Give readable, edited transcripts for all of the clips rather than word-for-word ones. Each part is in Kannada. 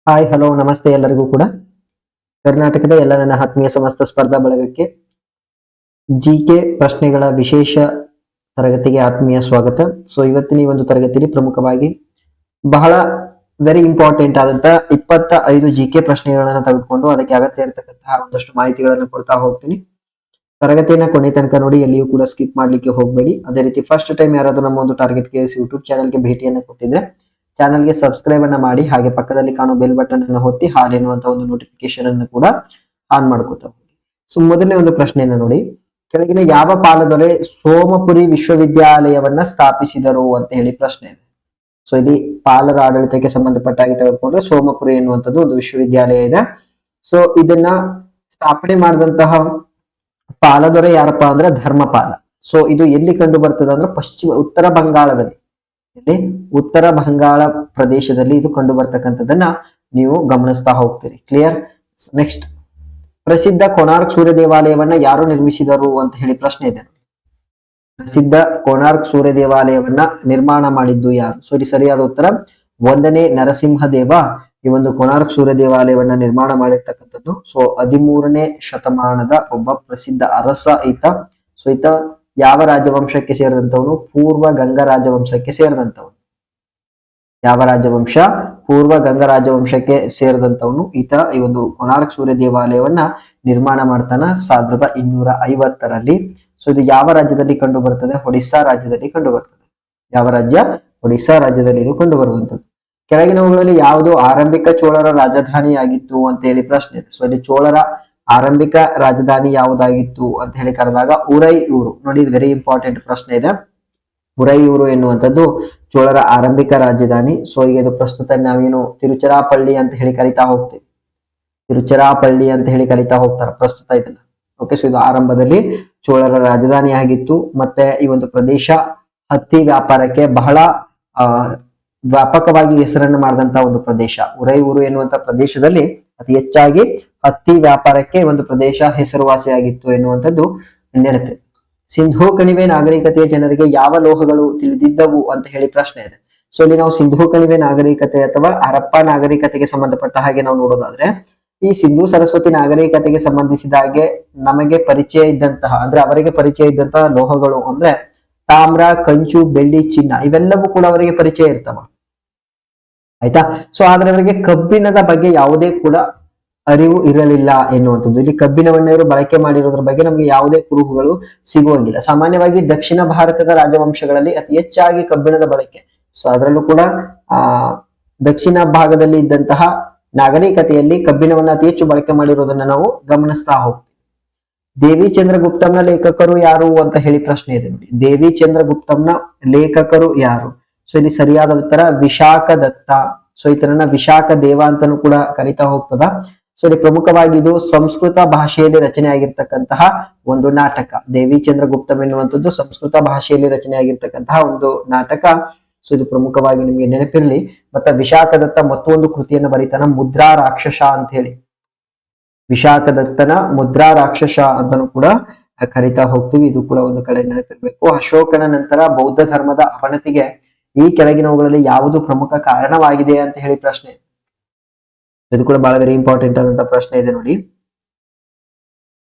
ಹಾಯ್ ಹಲೋ ನಮಸ್ತೆ ಎಲ್ಲರಿಗೂ ಕೂಡ ಕರ್ನಾಟಕದ ಎಲ್ಲ ನನ್ನ ಆತ್ಮೀಯ ಸಮಸ್ತ ಸ್ಪರ್ಧಾ ಬಳಗಕ್ಕೆ ಜಿಕೆ ಪ್ರಶ್ನೆಗಳ ವಿಶೇಷ ತರಗತಿಗೆ ಆತ್ಮೀಯ ಸ್ವಾಗತ. ಸೊ ಇವತ್ತಿನ ಈ ಒಂದು ತರಗತಿಯಲ್ಲಿ ಪ್ರಮುಖವಾಗಿ ಬಹಳ ವೆರಿ ಇಂಪಾರ್ಟೆಂಟ್ ಆದಂತ 25 ಜಿಕೆ ಪ್ರಶ್ನೆಗಳನ್ನ ತೆಗೆದುಕೊಂಡು ಅದಕ್ಕೆ ಅಗತ್ಯ ಇರತಕ್ಕಂತಹ ಒಂದಷ್ಟು ಮಾಹಿತಿಗಳನ್ನು ಕೊಡ್ತಾ ಹೋಗ್ತೀನಿ. ತರಗತಿಯನ್ನ ಕೊನೆ ತನಕ ನೋಡಿ, ಎಲ್ಲಿಯೂ ಕೂಡ ಸ್ಕಿಪ್ ಮಾಡ್ಲಿಕ್ಕೆ ಹೋಗಬೇಡಿ. ಅದೇ ರೀತಿ ಫಸ್ಟ್ ಟೈಮ್ ಯಾರಾದ್ರೂ ನಮ್ಮ ಒಂದು ಟಾರ್ಗೆಟ್ ಕೇಸ್ ಯೂಟ್ಯೂಬ್ ಚಾನಲ್ಗೆ ಭೇಟಿಯನ್ನು ಕೊಟ್ಟಿದ್ರೆ ಚಾನಲ್ಗೆ ಸಬ್ಸ್ಕ್ರೈಬ್ ಅನ್ನ ಮಾಡಿ, ಹಾಗೆ ಪಕ್ಕದಲ್ಲಿ ಕಾಣೋ ಬೆಲ್ ಬಟನ್ ಅನ್ನು ಒತ್ತಿ ಹಾಲ್ ಎನ್ನುವಂತ ಒಂದು ನೋಟಿಫಿಕೇಶನ್ ಅನ್ನು ಕೂಡ ಆನ್ ಮಾಡ್ಕೋತಾ ಹೋಗಿ. ಸೊ ಮೊದಲನೇ ಒಂದು ಪ್ರಶ್ನೆಯನ್ನ ನೋಡಿ, ಕೆಳಗಿನ ಯಾವ ಪಾಲದೊರೆ ಸೋಮಪುರಿ ವಿಶ್ವವಿದ್ಯಾಲಯವನ್ನ ಸ್ಥಾಪಿಸಿದರು ಅಂತ ಹೇಳಿ ಪ್ರಶ್ನೆ ಇದೆ. ಸೊ ಇಲ್ಲಿ ಪಾಲರ ಆಡಳಿತಕ್ಕೆ ಸಂಬಂಧಪಟ್ಟ ಹಾಗೆ ತೆಗೆದುಕೊಂಡ್ರೆ ಸೋಮಪುರಿ ಎನ್ನುವಂಥದ್ದು ಒಂದು ವಿಶ್ವವಿದ್ಯಾಲಯ ಇದೆ. ಸೊ ಇದನ್ನ ಸ್ಥಾಪನೆ ಮಾಡಿದಂತಹ ಪಾಲದೊರೆ ಯಾರಪ್ಪ ಅಂದ್ರೆ ಧರ್ಮಪಾಲ. ಸೊ ಇದು ಎಲ್ಲಿ ಕಂಡು ಬರ್ತದೆ ಅಂದ್ರೆ ಉತ್ತರ ಬಂಗಾಳದಲ್ಲಿ, ಇಲ್ಲಿ ಉತ್ತರ ಬಂಗಾಳ ಪ್ರದೇಶದಲ್ಲಿ ಇದು ಕಂಡು ಬರ್ತಕ್ಕಂಥದ್ದನ್ನ ನೀವು ಗಮನಿಸ್ತಾ ಹೋಗ್ತೀರಿ. ಕ್ಲಿಯರ್. ನೆಕ್ಸ್ಟ್, ಪ್ರಸಿದ್ಧ ಕೋನಾರ್ಕ್ ಸೂರ್ಯ ದೇವಾಲಯವನ್ನ ಯಾರು ನಿರ್ಮಿಸಿದರು ಅಂತ ಹೇಳಿ ಪ್ರಶ್ನೆ ಇದೆ. ಪ್ರಸಿದ್ಧ ಕೋನಾರ್ಕ್ ಸೂರ್ಯ ದೇವಾಲಯವನ್ನ ನಿರ್ಮಾಣ ಮಾಡಿದ್ದು ಯಾರು? ಸೊ ಇಲ್ಲಿ ಸರಿಯಾದ ಉತ್ತರ 1ನೇ ನರಸಿಂಹದೇವ ಈ ಒಂದು ಕೋನಾರ್ಕ್ ಸೂರ್ಯ ದೇವಾಲಯವನ್ನ ನಿರ್ಮಾಣ ಮಾಡಿರ್ತಕ್ಕಂಥದ್ದು. ಸೊ 13ನೇ ಶತಮಾನದ ಒಬ್ಬ ಪ್ರಸಿದ್ಧ ಅರಸ ಈತ. ಸೊ ಈತ ಯಾವ ರಾಜವಂಶಕ್ಕೆ ಸೇರಿದಂತವನು? ಪೂರ್ವ ಗಂಗ ರಾಜವಂಶಕ್ಕೆ ಸೇರಿದಂತವನು. ಯಾವ ರಾಜವಂಶ? ಪೂರ್ವ ಗಂಗ ರಾಜವಂಶಕ್ಕೆ ಸೇರಿದಂತವನು ಈತ. ಈ ಒಂದು ಕೋನಾರ್ಕ್ ಸೂರ್ಯ ದೇವಾಲಯವನ್ನ ನಿರ್ಮಾಣ ಮಾಡ್ತಾನ 1250ರಲ್ಲಿ. ಸೊ ಇದು ಯಾವ ರಾಜ್ಯದಲ್ಲಿ ಕಂಡು ಬರ್ತದೆ? ಒಡಿಸ್ಸಾ ರಾಜ್ಯದಲ್ಲಿ ಕಂಡು ಬರ್ತದೆ. ಯಾವ ರಾಜ್ಯ? ಒಡಿಸ್ಸಾ ರಾಜ್ಯದಲ್ಲಿ ಇದು ಕಂಡು ಬರುವಂತದ್ದು. ಕೆಳಗಿನವುಗಳಲ್ಲಿ ಯಾವುದು ಆರಂಭಿಕ ಚೋಳರ ರಾಜಧಾನಿಯಾಗಿತ್ತು ಅಂತ ಹೇಳಿ ಪ್ರಶ್ನೆ ಇದೆ. ಸೊ ಇಲ್ಲಿ ಚೋಳರ ಆರಂಭಿಕ ರಾಜಧಾನಿ ಯಾವುದಾಗಿತ್ತು ಅಂತ ಹೇಳಿ ಕರೆದಾಗ ಉರೈಯೂರು. ನೋಡಿ, ಇದು ವೆರಿ ಇಂಪಾರ್ಟೆಂಟ್ ಪ್ರಶ್ನೆ ಇದೆ. ಉರೈಯೂರು ಎನ್ನುವಂಥದ್ದು ಚೋಳರ ಆರಂಭಿಕ ರಾಜಧಾನಿ. ಸೊ ಈಗ ಇದು ಪ್ರಸ್ತುತ ನಾವೇನು ತಿರುಚಿರಾಪಳ್ಳಿ ಅಂತ ಹೇಳಿ ಕರಿತಾ ಹೋಗ್ತೀವಿ. ತಿರುಚಿರಾಪಳ್ಳಿ ಅಂತ ಹೇಳಿ ಕರಿತಾ ಹೋಗ್ತಾರೆ ಪ್ರಸ್ತುತ ಇದನ್ನ. ಓಕೆ, ಸೊ ಇದು ಆರಂಭದಲ್ಲಿ ಚೋಳರ ರಾಜಧಾನಿ ಆಗಿತ್ತು. ಮತ್ತೆ ಈ ಒಂದು ಪ್ರದೇಶ ಹತ್ತಿ ವ್ಯಾಪಾರಕ್ಕೆ ಬಹಳ ವ್ಯಾಪಕವಾಗಿ ಹೆಸರನ್ನು ಮಾಡಿದಂತಹ ಒಂದು ಪ್ರದೇಶ. ಉರೈಯೂರು ಎನ್ನುವಂತ ಪ್ರದೇಶದಲ್ಲಿ ಅತಿ ಹೆಚ್ಚಾಗಿ ಹತ್ತಿ ವ್ಯಾಪಾರಕ್ಕೆ ಒಂದು ಪ್ರದೇಶ ಹೆಸರುವಾಸಿಯಾಗಿತ್ತು ಎನ್ನುವಂಥದ್ದು ನೆನಪು. ಸಿಂಧೂ ಕಣಿವೆ ನಾಗರಿಕತೆಯ ಜನರಿಗೆ ಯಾವ ಲೋಹಗಳು ತಿಳಿದಿದ್ದವು ಅಂತ ಹೇಳಿ ಪ್ರಶ್ನೆ ಇದೆ. ಸೊ ಇಲ್ಲಿ ನಾವು ಸಿಂಧೂ ಕಣಿವೆ ನಾಗರಿಕತೆ ಅಥವಾ ಹರಪ್ಪ ನಾಗರಿಕತೆಗೆ ಸಂಬಂಧಪಟ್ಟ ಹಾಗೆ ನಾವು ನೋಡೋದಾದ್ರೆ, ಈ ಸಿಂಧೂ ಸರಸ್ವತಿ ನಾಗರಿಕತೆಗೆ ಸಂಬಂಧಿಸಿದ ಹಾಗೆ ನಮಗೆ ಪರಿಚಯ ಇದ್ದಂತಹ, ಅಂದ್ರೆ ಅವರಿಗೆ ಪರಿಚಯ ಇದ್ದಂತಹ ಲೋಹಗಳು ಅಂದ್ರೆ ತಾಮ್ರ, ಕಂಚು, ಬೆಳ್ಳಿ, ಚಿನ್ನ ಇವೆಲ್ಲವೂ ಕೂಡ ಅವರಿಗೆ ಪರಿಚಯ ಇರ್ತವ. ಆಯ್ತಾ? ಸೊ ಆದ್ರೆ ಅವರಿಗೆ ಕಬ್ಬಿಣದ ಬಗ್ಗೆ ಯಾವುದೇ ಕೂಡ ಅರಿವು ಇರಲಿಲ್ಲ ಎನ್ನುವಂಥದ್ದು. ಇಲ್ಲಿ ಕಬ್ಬಿಣವನ್ನ ಇವರು ಬಳಕೆ ಮಾಡಿರೋದ್ರ ಬಗ್ಗೆ ನಮಗೆ ಯಾವುದೇ ಕುರುಹುಗಳು ಸಿಗುವಂಗಿಲ್ಲ. ಸಾಮಾನ್ಯವಾಗಿ ದಕ್ಷಿಣ ಭಾರತದ ರಾಜವಂಶಗಳಲ್ಲಿ ಅತಿ ಹೆಚ್ಚಾಗಿ ಕಬ್ಬಿಣದ ಬಳಕೆ. ಸೊ ಅದರಲ್ಲೂ ಕೂಡ ದಕ್ಷಿಣ ಭಾಗದಲ್ಲಿ ಇದ್ದಂತಹ ನಾಗರಿಕತೆಯಲ್ಲಿ ಕಬ್ಬಿಣವನ್ನ ಅತಿ ಹೆಚ್ಚು ಬಳಕೆ ಮಾಡಿರೋದನ್ನ ನಾವು ಗಮನಿಸ್ತಾ ಹೋಗ್ತೀವಿ. ದೇವಿ ಚಂದ್ರಗುಪ್ತಂನ ಲೇಖಕರು ಯಾರು ಅಂತ ಹೇಳಿ ಪ್ರಶ್ನೆ ಇದೆ ನೋಡಿ. ದೇವಿ ಚಂದ್ರಗುಪ್ತಂನ ಲೇಖಕರು ಯಾರು? ಸೊ ಇಲ್ಲಿ ಸರಿಯಾದ ಉತ್ತರ ವಿಶಾಖ ದತ್ತ. ಸೊ ಈತನನ್ನ ವಿಶಾಖ ದೇವ ಅಂತಾನೂ ಕೂಡ ಕರಿತಾ ಹೋಗ್ತದ. ಸೊ ಇಲ್ಲಿ ಪ್ರಮುಖವಾಗಿ ಇದು ಸಂಸ್ಕೃತ ಭಾಷೆಯಲ್ಲಿ ರಚನೆ ಆಗಿರ್ತಕ್ಕಂತಹ ಒಂದು ನಾಟಕ. ದೇವಿ ಚಂದ್ರಗುಪ್ತಂ ಎನ್ನುವಂಥದ್ದು ಸಂಸ್ಕೃತ ಭಾಷೆಯಲ್ಲಿ ರಚನೆ ಆಗಿರ್ತಕ್ಕಂತಹ ಒಂದು ನಾಟಕ. ಸೊ ಇದು ಪ್ರಮುಖವಾಗಿ ನಿಮಗೆ ನೆನಪಿರ್ಲಿ. ಮತ್ತೆ ವಿಶಾಖ ದತ್ತ ಮತ್ತೊಂದು ಕೃತಿಯನ್ನು ಬರೀತಾನ, ಮುದ್ರಾ ರಾಕ್ಷಸ ಅಂತ ಹೇಳಿ. ವಿಶಾಖ ದತ್ತನ ಮುದ್ರಾ ರಾಕ್ಷಸ ಅಂತಾನೂ ಕೂಡ ಕರಿತಾ ಹೋಗ್ತೀವಿ. ಇದು ಕೂಡ ಒಂದು ಕಡೆ ನೆನಪಿರ್ಬೇಕು. ಅಶೋಕನ ನಂತರ ಬೌದ್ಧ ಧರ್ಮದ ಅವನತಿಗೆ ಈ ಕೆಳಗಿನವುಗಳಲ್ಲಿ ಯಾವುದು ಪ್ರಮುಖ ಕಾರಣವಾಗಿದೆ ಅಂತ ಹೇಳಿ ಪ್ರಶ್ನೆ. ಇದು ಕೂಡ ಬಹಳ ವೆರಿ ಇಂಪಾರ್ಟೆಂಟ್ ಆದಂತ ಪ್ರಶ್ನೆ ಇದೆ ನೋಡಿ.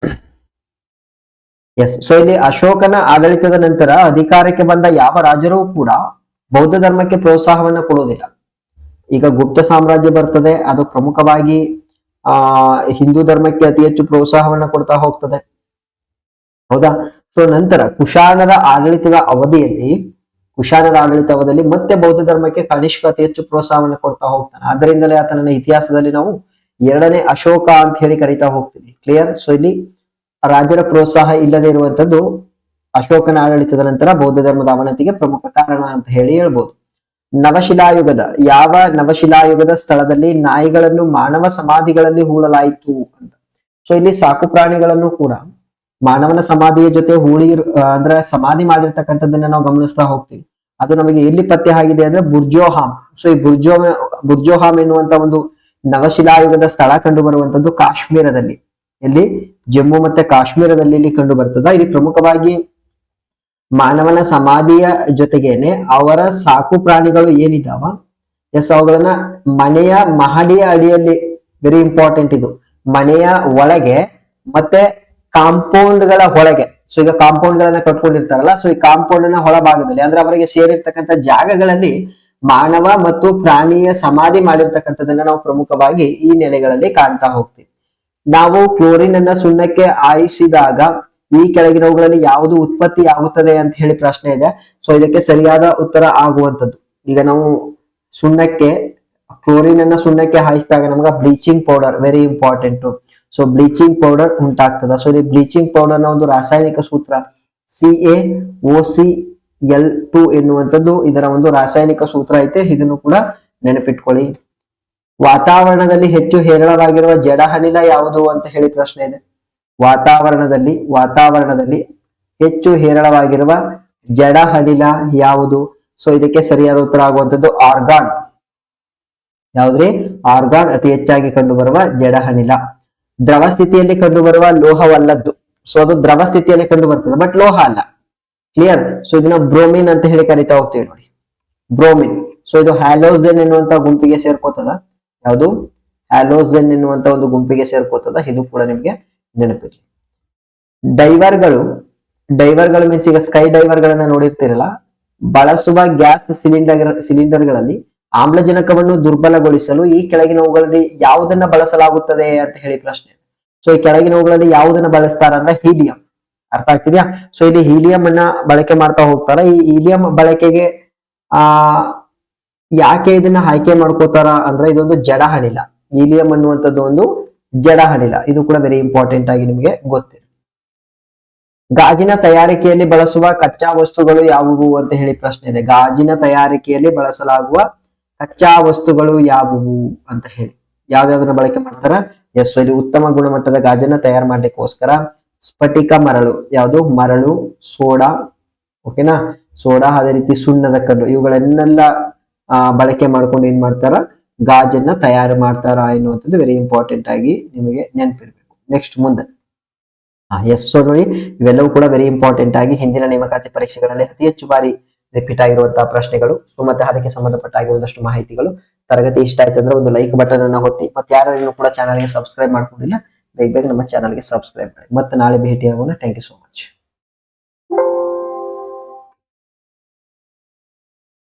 ಎಸ್, ಸೊ ಇಲ್ಲಿ ಅಶೋಕನ ಆಡಳಿತದ ನಂತರ ಅಧಿಕಾರಕ್ಕೆ ಬಂದ ಯಾವ ರಾಜರೂ ಕೂಡ ಬೌದ್ಧ ಧರ್ಮಕ್ಕೆ ಪ್ರೋತ್ಸಾಹವನ್ನ ಕೊಡೋದಿಲ್ಲ. ಈಗ ಗುಪ್ತ ಸಾಮ್ರಾಜ್ಯ ಬರ್ತದೆ, ಅದು ಪ್ರಮುಖವಾಗಿ ಹಿಂದೂ ಧರ್ಮಕ್ಕೆ ಅತಿ ಹೆಚ್ಚು ಪ್ರೋತ್ಸಾಹವನ್ನ ಕೊಡ್ತಾ ಹೋಗ್ತದೆ. ಹೌದಾ? ಸೊ ನಂತರ ಕುಶಾನರ ಆಡಳಿತದ ಅವಧಿಯಲ್ಲಿ ಮತ್ತೆ ಬೌದ್ಧ ಧರ್ಮಕ್ಕೆ ಕನಿಷ್ಕ ಅತಿ ಹೆಚ್ಚು ಪ್ರೋತ್ಸಾಹವನ್ನು ಕೊಡ್ತಾ ಹೋಗ್ತಾನೆ. ಆದ್ದರಿಂದಲೇ ಆತನ ಇತಿಹಾಸದಲ್ಲಿ ನಾವು 2ನೇ ಅಶೋಕ ಅಂತ ಹೇಳಿ ಕರಿತಾ ಹೋಗ್ತೀವಿ. ಕ್ಲಿಯರ್. ಸೊ ಇಲ್ಲಿ ರಾಜರ ಪ್ರೋತ್ಸಾಹ ಇಲ್ಲದೆ ಇರುವಂತದ್ದು ಅಶೋಕನ ಆಡಳಿತದ ನಂತರ ಬೌದ್ಧ ಧರ್ಮದ ಅವನತಿಗೆ ಪ್ರಮುಖ ಕಾರಣ ಅಂತ ಹೇಳಿ ಹೇಳ್ಬೋದು. ಯಾವ ನವಶಿಲಾಯುಗದ ಸ್ಥಳದಲ್ಲಿ ನಾಯಿಗಳನ್ನು ಮಾನವ ಸಮಾಧಿಗಳಲ್ಲಿ ಹೂಳಲಾಯಿತು ಅಂತ. ಸೊ ಇಲ್ಲಿ ಸಾಕು ಪ್ರಾಣಿಗಳನ್ನು ಕೂಡ ಮಾನವನ ಸಮಾಧಿಯ ಜೊತೆ ಅಂದ್ರೆ ಸಮಾಧಿ ಮಾಡಿರ್ತಕ್ಕಂಥದ್ದನ್ನ ನಾವು ಗಮನಿಸ್ತಾ ಹೋಗ್ತೀವಿ. ಅದು ನಮಗೆ ಎಲ್ಲಿ ಪತ್ತೆ ಆಗಿದೆ ಅಂದ್ರೆ ಬುರ್ಜೋಹಾಮ್. ಸೊ ಈ ಬುರ್ಜೋಹಾಮ್ ಎನ್ನುವಂತ ಒಂದು ನವಶಿಲಾಯುಗದ ಸ್ಥಳ ಕಂಡು ಬರುವಂತದ್ದು ಕಾಶ್ಮೀರದಲ್ಲಿ. ಎಲ್ಲಿ? ಜಮ್ಮು ಮತ್ತೆ ಕಾಶ್ಮೀರದಲ್ಲಿ ಇಲ್ಲಿ ಕಂಡು ಬರ್ತದ. ಇಲ್ಲಿ ಪ್ರಮುಖವಾಗಿ ಮಾನವನ ಸಮಾಧಿಯ ಜೊತೆಗೇನೆ ಅವರ ಸಾಕು ಪ್ರಾಣಿಗಳು ಏನಿದಾವ ಎಸ್, ಅವುಗಳನ್ನ ಮನೆಯ ಮಹಡಿಯ ಅಡಿಯಲ್ಲಿ, ವೆರಿ ಇಂಪಾರ್ಟೆಂಟ್ ಇದು, ಮನೆಯ ಒಳಗೆ ಮತ್ತೆ ಕಾಂಪೌಂಡ್ ಗಳ ಒಳಗೆ. ಸೊ ಈಗ ಕಾಂಪೌಂಡ್ ಗಳನ್ನ ಕಟ್ಕೊಂಡಿರ್ತಾರಲ್ಲ, ಸೊ ಈ ಕಾಂಪೌಂಡ್ ನ ಹೊಳಭಾಗದಲ್ಲಿ ಅಂದ್ರೆ ಅವರಿಗೆ ಸೇರಿರ್ತಕ್ಕಂಥ ಜಾಗಗಳಲ್ಲಿ ಮಾನವ ಮತ್ತು ಪ್ರಾಣಿಯ ಸಮಾಧಿ ಮಾಡಿರ್ತಕ್ಕಂಥದನ್ನ ನಾವು ಪ್ರಮುಖವಾಗಿ ಈ ನೆಲೆಗಳಲ್ಲಿ ಕಾಣ್ತಾ ಹೋಗ್ತೀವಿ. ನಾವು ಕ್ಲೋರಿನ್ ಅನ್ನ ಸುಣ್ಣಕ್ಕೆ ಆಯಿಸಿದಾಗ ಈ ಕೆಳಗಿನವುಗಳಲ್ಲಿ ಯಾವುದು ಉತ್ಪತ್ತಿ ಆಗುತ್ತದೆ ಅಂತ ಹೇಳಿ ಪ್ರಶ್ನೆ ಇದೆ. ಸೊ ಇದಕ್ಕೆ ಸರಿಯಾದ ಉತ್ತರ ಆಗುವಂತದ್ದು, ಈಗ ನಾವು ಕ್ಲೋರಿನ್ ಅನ್ನ ಸುಣ್ಣಕ್ಕೆ ಹಾಯಿಸಿದಾಗ ನಮ್ಗೆ bleaching powder, very important. So bleaching powder ಉಂಟಾಗ್ತದ. ಸೊ ಇಲ್ಲಿ ಬ್ಲೀಚಿಂಗ್ ಪೌಡರ್ ನ ಒಂದು ರಾಸಾಯನಿಕ ಸೂತ್ರ CaOCl2 ಎನ್ನುವಂಥದ್ದು ಇದರ ಒಂದು ರಾಸಾಯನಿಕ ಸೂತ್ರ ಐತೆ, ಇದನ್ನು ಕೂಡ ನೆನಪಿಟ್ಕೊಳ್ಳಿ. ವಾತಾವರಣದಲ್ಲಿ ಹೆಚ್ಚು ಹೇರಳವಾಗಿರುವ ಜಡ ಅನಿಲ ಯಾವುದು ಅಂತ ಹೇಳಿ ಪ್ರಶ್ನೆ ಇದೆ. ವಾತಾವರಣದಲ್ಲಿ ಹೆಚ್ಚು ಹೇರಳವಾಗಿರುವ ಜಡ ಅನಿಲ ಯಾವುದು? ಸೊ ಇದಕ್ಕೆ ಸರಿಯಾದ ಉತ್ತರ ಆಗುವಂತದ್ದು ಆರ್ಗಾನ್. ಯಾವ್ದ್ರಿ? ಆರ್ಗಾನ್ ಅತಿ ಹೆಚ್ಚಾಗಿ ಕಂಡುಬರುವ ಜಡ ಅನಿಲ. ದ್ರವ ಸ್ಥಿತಿಯಲ್ಲಿ ಕಂಡುಬರುವ ಲೋಹವಲ್ಲದ್ದು. ಸೊ ಅದು ದ್ರವ ಸ್ಥಿತಿಯಲ್ಲಿ ಕಂಡು ಬರ್ತದೆ, ಬಟ್ ಲೋಹ ಅಲ್ಲ. ಕ್ಲಿಯರ್? ಸೊ ಇದನ್ನ ಬ್ರೋಮಿನ್ ಅಂತ ಹೇಳಿ ಕರಿತಾ ಹೋಗ್ತೀವಿ ನೋಡಿ, ಬ್ರೋಮಿನ್. ಸೊ ಇದು ಹ್ಯಾಲೋಜನ್ ಎನ್ನುವಂತ ಗುಂಪಿಗೆ ಸೇರ್ಕೋತದ. ಯಾವುದು? ಹ್ಯಾಲೋಜನ್ ಎನ್ನುವಂತ ಒಂದು ಗುಂಪಿಗೆ ಸೇರ್ಕೋತದ. ಇದು ಕೂಡ ನಿಮ್ಗೆ ನೆನಪಿರ್ಲಿ. ಡೈವರ್ಗಳು ಮೀನ್ಸ್ ಈಗ ಸ್ಕೈ ಡೈವರ್ ಗಳನ್ನ ನೋಡಿರ್ತೀರಲ್ಲ, ಬಳಸುವ ಗ್ಯಾಸ್ ಸಿಲಿಂಡರ್ಗಳಲ್ಲಿ ಆಮ್ಲಜನಕವನ್ನು ದುರ್ಬಲಗೊಳಿಸಲು ಈ ಕೆಳಗಿನವುಗಳಲ್ಲಿ ಯಾವುದನ್ನ ಬಳಸಲಾಗುತ್ತದೆ ಅಂತ ಹೇಳಿ ಪ್ರಶ್ನೆ. ಸೊ ಈ ಕೆಳಗಿನವುಗಳಲ್ಲಿ ಯಾವುದನ್ನ ಬಳಸ್ತಾರ ಅಂದ್ರೆ ಹೀಲಿಯಂ. ಅರ್ಥ ಆಗ್ತಿದ್ಯಾ? ಸೊ ಇಲ್ಲಿ ಹೀಲಿಯಂ ಅನ್ನ ಬಳಕೆ ಮಾಡ್ತಾ ಹೋಗ್ತಾರ. ಈ ಹೀಲಿಯಂ ಬಳಕೆಗೆ ಯಾಕೆ ಇದನ್ನ ಆಯ್ಕೆ ಮಾಡ್ಕೋತಾರ ಅಂದ್ರೆ ಇದೊಂದು ಜಡ ಅನಿಲ. ಹೀಲಿಯಂ ಅನ್ನುವಂಥದ್ದು ಒಂದು ಜಡ ಅನಿಲ. ಇದು ಕೂಡ ವೆರಿ ಇಂಪಾರ್ಟೆಂಟ್ ಆಗಿ ನಿಮಗೆ ಗೊತ್ತಿದೆ. ಗಾಜಿನ ತಯಾರಿಕೆಯಲ್ಲಿ ಬಳಸುವ ಕಚ್ಚಾ ವಸ್ತುಗಳು ಯಾವುವು ಅಂತ ಹೇಳಿ ಪ್ರಶ್ನೆ ಇದೆ. ಗಾಜಿನ ತಯಾರಿಕೆಯಲ್ಲಿ ಬಳಸಲಾಗುವ ಕಚ್ಚಾ ವಸ್ತುಗಳು ಯಾವುವು ಅಂತ ಹೇಳಿ ಯಾವ್ದಾವ್ದನ್ನ ಬಳಕೆ ಮಾಡ್ತಾರ? ಎಸ್, ಇಲ್ಲಿ ಉತ್ತಮ ಗುಣಮಟ್ಟದ ಗಾಜನ್ನ ತಯಾರು ಮಾಡ್ಲಿಕ್ಕೋಸ್ಕರ ಸ್ಫಟಿಕ ಮರಳು, ಯಾವುದು? ಮರಳು, ಸೋಡಾ, ಓಕೆನಾ, ಸೋಡಾ, ಅದೇ ರೀತಿ ಸುಣ್ಣದ ಕಲ್ಲು, ಇವುಗಳನ್ನೆಲ್ಲ ಬಳಕೆ ಮಾಡ್ಕೊಂಡು ಏನ್ ಮಾಡ್ತಾರ? ಗಾಜನ್ನ ತಯಾರು ಮಾಡ್ತಾರ ಎನ್ನುವಂಥದ್ದು ವೆರಿ ಇಂಪಾರ್ಟೆಂಟ್ ಆಗಿ ನಿಮಗೆ ನೆನಪಿರ್ಬೇಕು. ನೆಕ್ಸ್ಟ್ ಮುಂದೆ ಎಸ್. ಸೊ ನೋಡಿ, ಇವೆಲ್ಲವೂ ಕೂಡ ವೆರಿ ಇಂಪಾರ್ಟೆಂಟ್ ಆಗಿ ಹಿಂದಿನ ನೇಮಕಾತಿ ಪರೀಕ್ಷೆಗಳಲ್ಲಿ ಅತಿ ಹೆಚ್ಚು ಬಾರಿ ರಿಪೀಟ್ ಆಗಿರುವಂತಹ ಪ್ರಶ್ನೆಗಳು. ಸೊ ಮತ್ತೆ ಅದಕ್ಕೆ ಸಂಬಂಧಪಟ್ಟ ಹಾಗೆ ಒಂದಷ್ಟು ಮಾಹಿತಿಗಳು. ತರಗತಿ ಇಷ್ಟ ಆಯ್ತು ಅಂದ್ರೆ ಒಂದು ಲೈಕ್ ಬಟನ್ ಅನ್ನ ಒತ್ತಿ, ಮತ್ತೆ ಯಾರು ಕೂಡ ಚಾನಲ್ಗೆ ಸಬ್ಸ್ಕ್ರೈಬ್ ಮಾಡ್ಕೊಂಡಿಲ್ಲ ಬೇಗ ನಮ್ಮ ಚಾನಲ್ಗೆ ಸಬ್ಸ್ಕ್ರೈಬ್ ಮಾಡಿ. ಮತ್ತೆ ನಾಳೆ ಭೇಟಿ ಆಗೋಣ. Thank you so much.